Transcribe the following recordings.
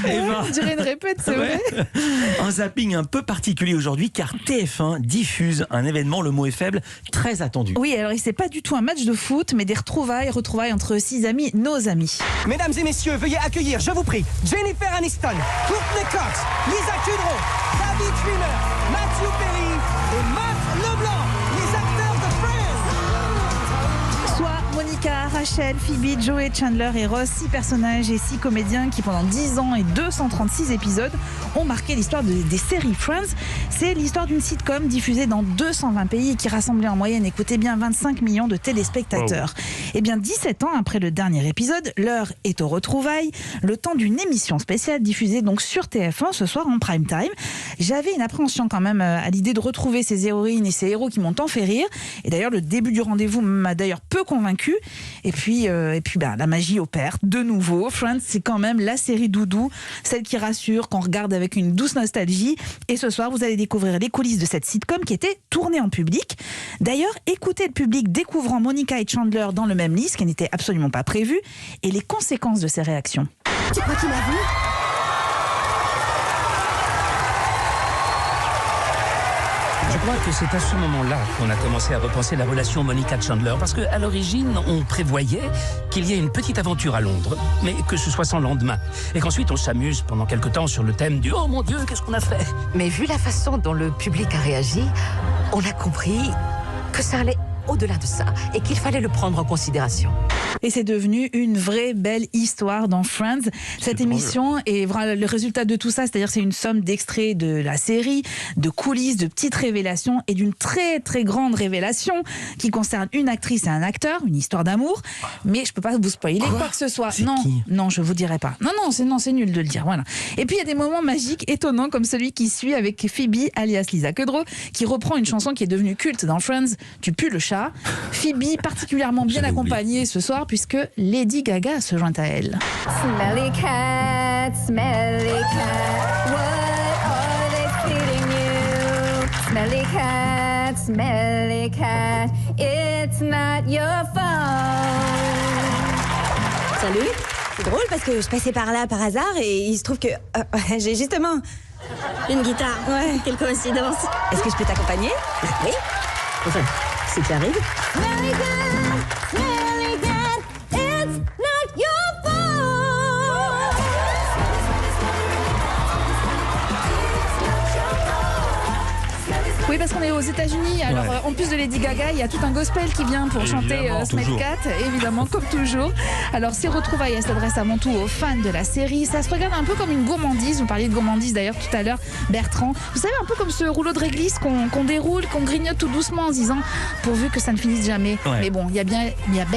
Eva. On dirait une répète, c'est vrai. Un zapping un peu particulier aujourd'hui car TF1 diffuse un événement, le mot est faible, très attendu. Oui, alors c'est pas du tout un match de foot, mais des retrouvailles entre 6 amis, nos amis. Mesdames et messieurs, veuillez accueillir, je vous prie, Jennifer Aniston, Courtney Cox, Lisa Kudrow, David Schwimmer, Matthew Perry et Matt LeBlanc, les acteurs de Friends. Soit Monica, Rachel, Phoebe, Joey, Chandler et Ross, 6 personnages et 6 comédiens qui pendant 10 ans et 236 épisodes ont marqué l'histoire des séries Friends. C'est l'histoire d'une sitcom diffusée dans 220 pays et qui rassemblait en moyenne, écoutez bien, 25 millions de téléspectateurs. Et bien 17 ans après le dernier épisode, l'heure est aux retrouvailles, le temps d'une émission spéciale diffusée donc sur TF1 ce soir en prime time. J'avais une appréhension quand même à l'idée de retrouver ces héroïnes et ces héros qui m'ont tant fait rire. Et d'ailleurs le début du rendez-vous m'a d'ailleurs peu convaincu. Et puis la magie opère de nouveau. Friends, c'est quand même la série doudou, celle qui rassure, qu'on regarde avec une douce nostalgie. Et ce soir, vous allez découvrir les coulisses de cette sitcom qui était tournée en public. D'ailleurs, écoutez le public découvrant Monica et Chandler dans le même lit, ce qui n'était absolument pas prévu, et les conséquences de ces réactions. Tu crois qu'il m'a vu ? Je crois que c'est à ce moment-là qu'on a commencé à repenser la relation Monica-Chandler, parce qu'à l'origine, on prévoyait qu'il y ait une petite aventure à Londres, mais que ce soit sans lendemain. Et qu'ensuite, on s'amuse pendant quelque temps sur le thème du « Oh mon Dieu, qu'est-ce qu'on a fait ?» Mais vu la façon dont le public a réagi, on a compris que ça allait au-delà de ça et qu'il fallait le prendre en considération. Et c'est devenu une vraie belle histoire dans Friends. Cette émission est vraiment le résultat de tout ça, c'est-à-dire c'est une somme d'extraits de la série, de coulisses, de petites révélations et d'une très très grande révélation qui concerne une actrice et un acteur, une histoire d'amour. Mais je peux pas vous spoiler quoi que ce soit. C'est Non, qui non, je vous dirai pas. Non, c'est nul de le dire. Voilà. Et puis il y a des moments magiques, étonnants, comme celui qui suit avec Phoebe, alias Lisa Kudrow, qui reprend une chanson qui est devenue culte dans Friends. Tu pues le chat. Phoebe particulièrement bien accompagnée ce soir puisque Lady Gaga se joint à elle. Smelly cat, what are they feeding you? Smelly cat, it's not your fault. Salut, c'est drôle parce que je passais par là par hasard et il se trouve que j'ai justement une guitare. Ouais, quelle coïncidence. Est-ce que je peux t'accompagner? Oui. Enfin, c'est qui arrive. Smelly cat, it's not your fault. Oui, parce qu'on est aux États-Unis. Alors, en plus de Lady Gaga, il y a tout un gospel qui vient pour chanter Smelly Cat, évidemment, comme toujours. Alors, ces retrouvailles, elles s'adressent avant tout aux fans de la série. Ça se regarde un peu comme une gourmandise. Vous parliez de gourmandise d'ailleurs tout à l'heure, Bertrand. Vous savez, un peu comme ce rouleau de réglisse qu'on déroule, qu'on grignote tout doucement en se disant pourvu que ça ne finisse jamais. Ouais. Mais bon, il y a bel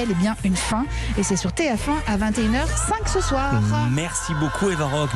et bien une fin. Et c'est sur TF1 à 21h05 ce soir. Merci beaucoup, Eva Rock.